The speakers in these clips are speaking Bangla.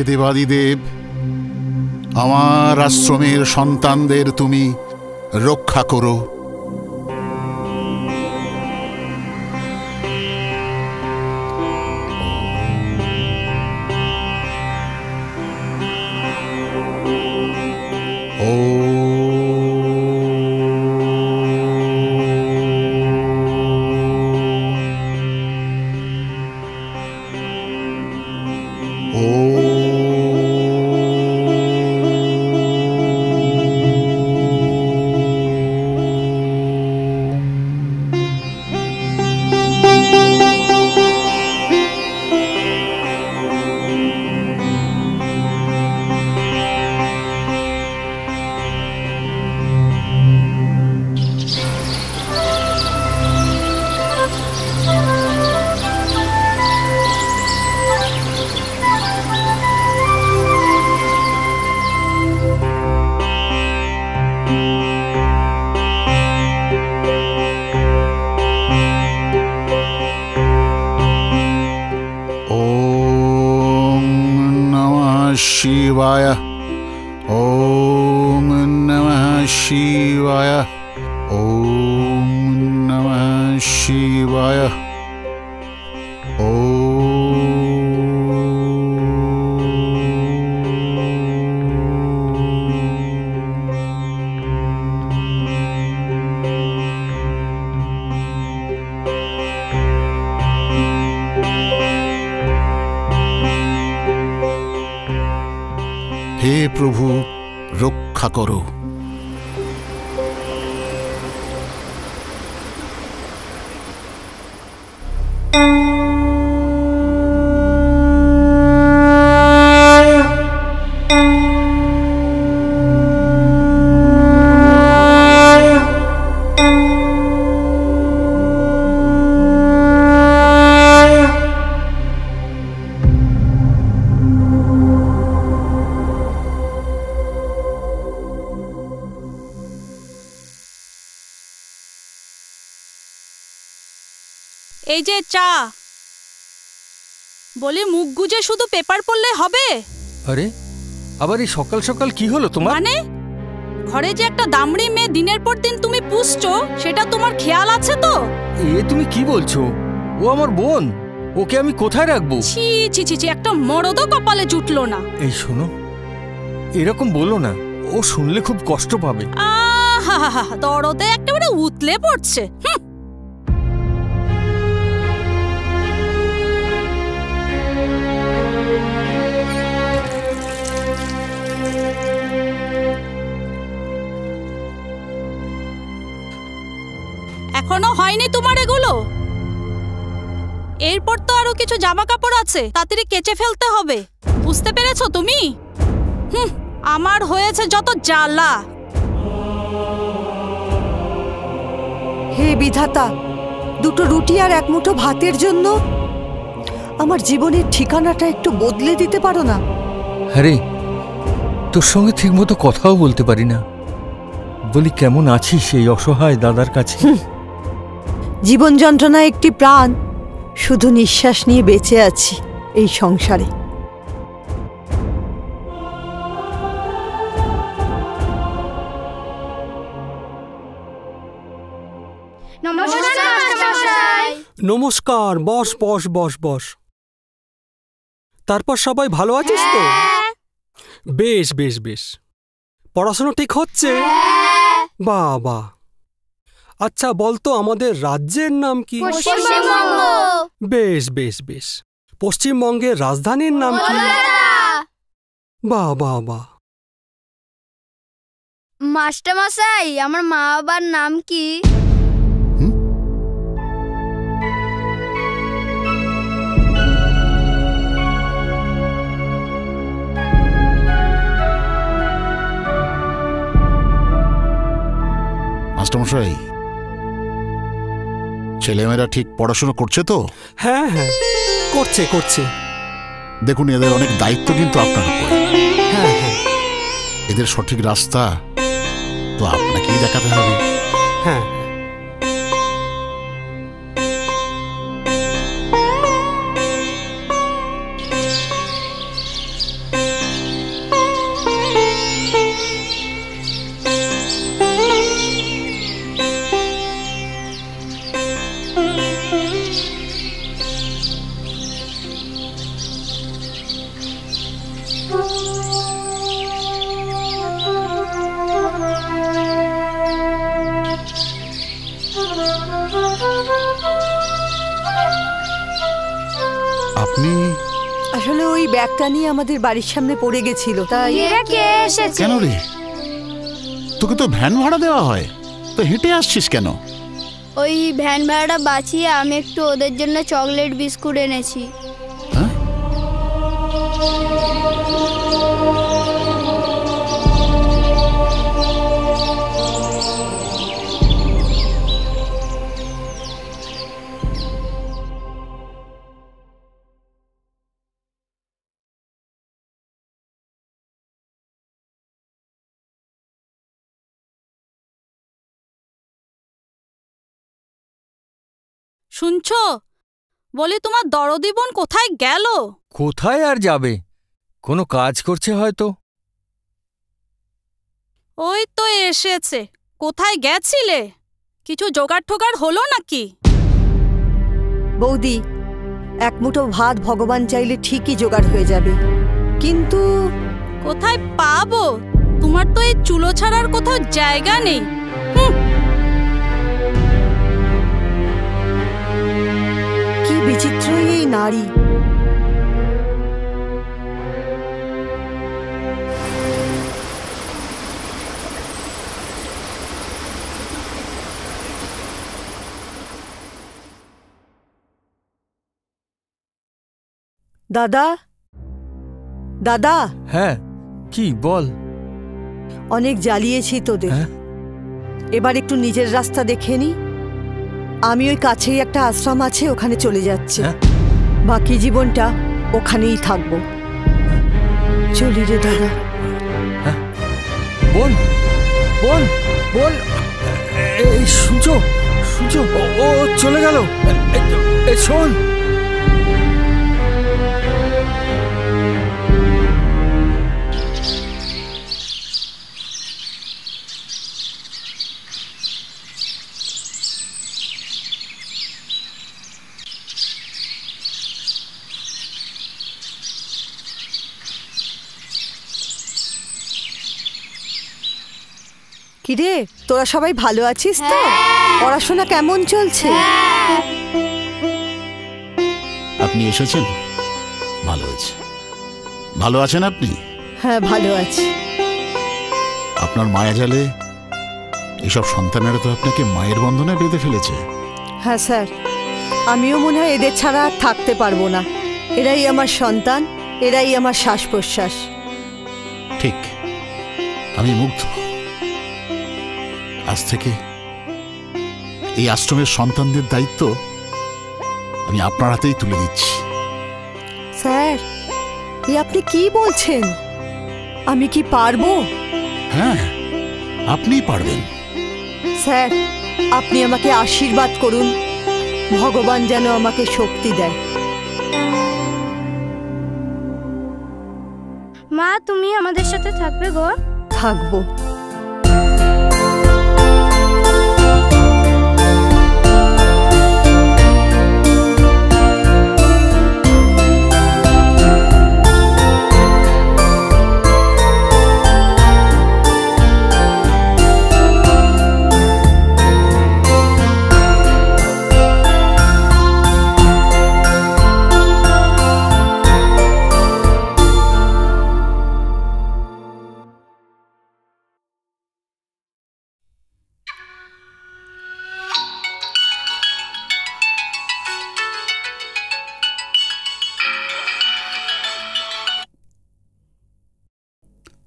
দেবাদিদেব, আমার আশ্রমের সন্তানদের তুমি রক্ষা করো। शिवाय ओम नमः शिवाय ओम नमः शिवाय हे प्रभु रक्षा करो। এই যে চা, বলি মুখ গুজে শুধু পেপার পড়লে হবে? আরে আবার এই সকাল সকাল কি হলো তোমার? মানে ঘরে যে একটা দামড়ি মেয়ে দিনের পর দিন তুমি পুষছো, সেটা তোমার খেয়াল আছে তো? এ তুমি কি বলছো? ও আমার বোন, ওকে আমি কোথায় রাখবো? ছি ছি ছি ছি, একটা মরদও কপালে জুটলো না। এই শোনো, এরকম বলো না, ও শুনলে খুব কষ্ট পাবে। আহা, দরদে একেবারে উতলে পড়ছে। এখনো হয়নি তোমার এগুলো? এরপর তো আরো কিছু জামা কাপড় আছে, তাড়াতাড়ি কেচে ফেলতে হবে। বুঝতে পেরেছো তুমি? আমার হয়েছে যত জ্বালা। হে বিধাতা, দুটো রুটি আর এক মুঠো ভাতের জন্য আমার জীবনের ঠিকানাটা একটু বদলে দিতে পারো না? আরে তোর সঙ্গে ঠিকমতো কথাও বলতে পারি না, বলি কেমন আছিস সেই অসহায় দাদার কাছে? জীবন যন্ত্রণা একটি প্রাণ, শুধু নিঃশ্বাস নিয়ে বেঁচে আছি এই সংসারে। নমস্কার, বস বস বস বস। তারপর সবাই ভালো আছিস তো? বেশ বেশ বেশ। পড়াশোনা ঠিক হচ্ছে? বাহ বাহ। আচ্ছা বলতো আমাদের রাজ্যের নাম কি? পশ্চিমবঙ্গ। বেশ বেশ বেশ। পশ্চিমবঙ্গের রাজধানীর নাম কি? বাহ বাহ বাহ। মাস্টারমশাই, আমার মা বাবার নাম কি? মাস্টারমশাই, ছেলেমেয়েরা ঠিক পড়াশোনা করছে তো? হ্যাঁ হ্যাঁ, করছে করছে। দেখুন, এদের অনেক দায়িত্ব কিন্তু আপনার উপরে। হ্যাঁ হ্যাঁ এদের সঠিক রাস্তা তো আপনাকেই দেখাতে হবে। হ্যাঁ। আপনি আসলে ওই ব্যাগটা নিয়ে আমাদের বাড়ির সামনে পড়ে গেছিল, তাই। কে এসেছে? কেন রে? তোকে তো ভ্যান ভাড়া দেওয়া হয়, তো হেঁটে আসছিস কেন? ওই ভ্যান ভাড়াটা বাঁচিয়ে আমি একটু ওদের জন্য চকলেট বিস্কুট এনেছি। হ্যাঁ? শুনছো? বলি, তোমার দরদি বোন কোথায় গেল? কোথায় আর যাবে? কোনো কাজ করছে হয়তো। ওই তো এসেছে। কোথায় গেছিলে? কিছু জোগাড় ঠোগাড় হলো নাকি? বৌদি, এক মুঠো ভাত ভগবান চাইলে ঠিকই জোগাড় হয়ে যাবে, কিন্তু কোথায় পাবো? তোমার তো এই চুলো ছাড়ার কোথাও জায়গা নেই। কি বিচিত্রই এই নারী। দাদা, দাদা। হ্যাঁ, কি বল? অনেক জ্বালিয়েছি তোদের, হ্যাঁ? এবার একটু নিজের রাস্তা দেখে নি। আমি ওই কাছেই একটা আশ্রম আছে, ওখানে চলে যাচ্ছে। হ্যাঁ? বাকি জীবনটা ওখানেই থাকবো। চলি রে দাদা। বোন, বোন, বোন, এই শুনছো? শুনছো? ও চলে গেল। শোন, কিরে, তোরা সবাই ভালো আছিস তো? পড়াশোনা কেমন চলছে? আপনি এসেছেন, ভালো হয়েছে। ভালো আছেন আপনি? হ্যাঁ, ভালো আছি। আপনার মায়া জালে এসব সন্তানেরা তো আপনাকে মায়ের বন্ধনে বেঁধে ফেলেছে। হ্যাঁ স্যার, আমিও মনে হয় এদের ছাড়া আর থাকতে পারবো না। এরাই আমার সন্তান, এরাই আমার শ্বাস প্রশ্বাস। ঠিক, আমি মুগ্ধ। আজ থেকে এই আশ্রমের সন্তানদের দায়িত্ব আমি আপনার হাতেই তুলে দিচ্ছি। স্যার, এ আপনি কি বলছেন? আমি কি পারবো? হ্যাঁ, আপনিই পারবেন। স্যার, আপনি আমাকে আশীর্বাদ করুন, ভগবান যেন আমাকে শক্তি দেয়। মা, তুমি আমাদের সাথে থাকবে গো? থাকবো।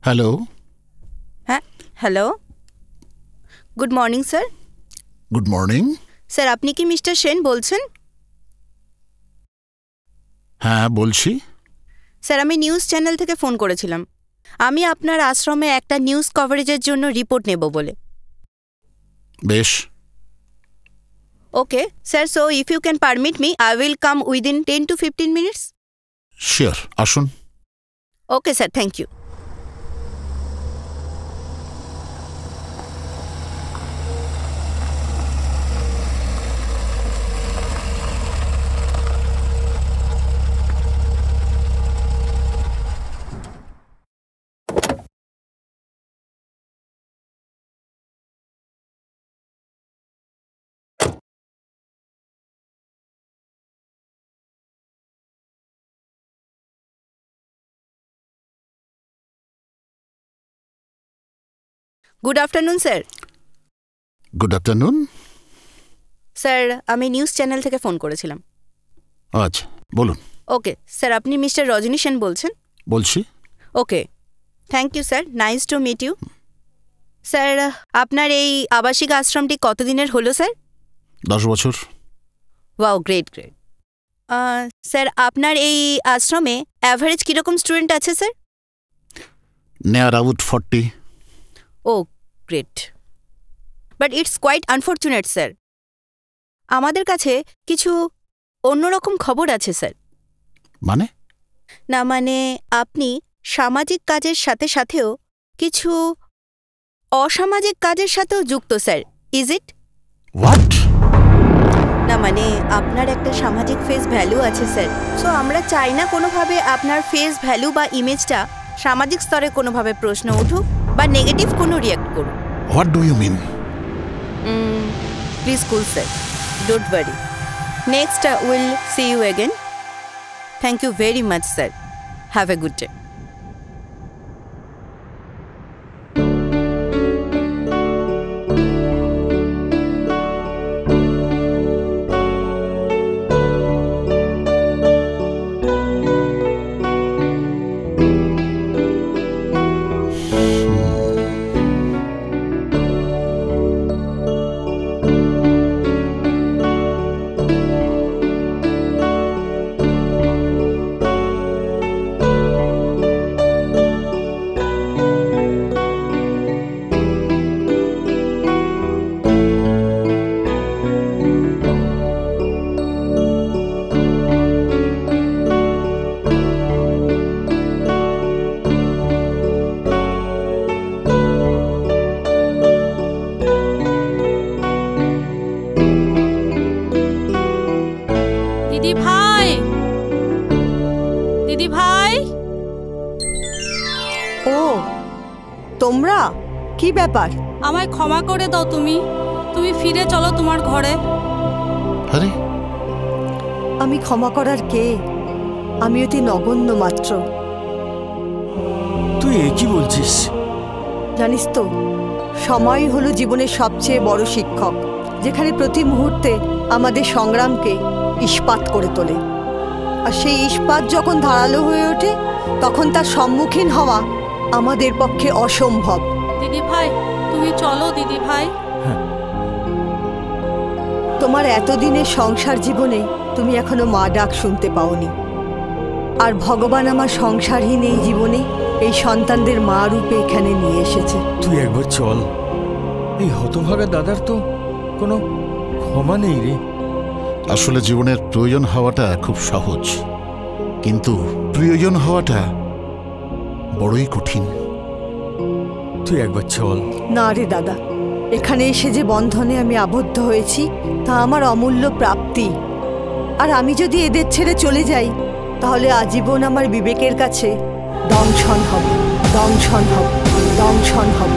হ্যালো। হ্যাঁ, hello, good morning sir. Good morning. Sir, আপনি কি মিস্টার সেন বলছেন? হ্যাঁ, বলছি। স্যার, আমি নিউজ চ্যানেল থেকে ফোন করেছিলাম। আমি আপনার আশ্রমে একটা নিউজ কভারেজের জন্য রিপোর্ট নেব বলে। বেশ। Okay sir, so if you can permit me, I will come within 10 to 15 minutes. Sure, আসুন। Okay sir, thank you. Good afternoon sir. Good afternoon. Sir, আমি নিউজ চ্যানেল থেকে ফোন করেছিলাম। আচ্ছা, বলুন। ওকে স্যার, আপনি মিস্টার রজনী সেন বলছেন? বলছি। Okay, thank you sir, nice to meet you. Sir, আপনার এই আবাসিক আশ্রমটি কতদিনের হলো স্যার? 10 বছর। Wow, great great. স্যার, আপনার এই আশ্রমে অ্যাভারেজ কীরকম স্টুডেন্ট আছে sir? Near out 40। Oh great, but it's quite unfortunate sir. আমাদের কাছে কিছু অন্যরকম খবর আছে স্যার। মানে? না মানে, আপনি সামাজিক কাজের সাথে সাথেও কিছু অসামাজিক কাজের সাথেও যুক্ত স্যার, ইজ ইট? হোয়াট? না মানে, আপনার একটা সামাজিক ফেস ভ্যালু আছে স্যার। সো আমরা চাই না কোনোভাবে আপনার ফেস ভ্যালু বা ইমেজটা সামাজিক স্তরে কোনোভাবে প্রশ্ন উঠুক বা নেগেটিভ কোনো রিয়াক্ট করুক। What do you mean? Please cool sir, don't worry. Next will see you again. Thank you very much sir, have a good day. দিদি ভাই, দিদি ভাই। ও, তোমরা কি ব্যাপার? আমায় ক্ষমা করে দাও, তুমি ফিরে চলো তোমার ঘরে। আরে, আমি ক্ষমা করার কে? আমি অতি নগণ্য মাত্র। তুই এ কি বলছিস? জানিস তো, সময় হলো জীবনের সবচেয়ে বড় শিক্ষক, যেখানে প্রতি মুহূর্তে আমাদের সংগ্রামকে ইস্পাত করে তোলে। আর সেই ইস্পাত যখন ধারালো হয়ে ওঠে, তখন তার সম্মুখীন হওয়া আমাদের পক্ষে অসম্ভব। দিদি ভাই, তুমি চলো দিদি ভাই। তোমার এতদিনের সংসার জীবনে তুমি এখনো মা ডাক শুনতে পাওনি। আর ভগবান আমার সংসারহীন এই জীবনে এই সন্তানদের মা রূপে এখানে নিয়ে এসেছে। তুই একবার চল। এই হতভাগা দাদার তো কোনো ক্ষমা নেই রে। আসলে জীবনের প্রয়োজন হওয়াটা খুব সহজ, কিন্তু প্রিয়জন হওয়াটা বড়ই কঠিন। তুই একবার চল। না রে দাদা, এখানে এসে যে বন্ধনে আমি আবদ্ধ হয়েছি তা আমার অমূল্য প্রাপ্তি। আর আমি যদি এদের ছেড়ে চলে যাই, তাহলে আজীবন আমার বিবেকের কাছে দংশন হব, দংশন হব, দংশন হব।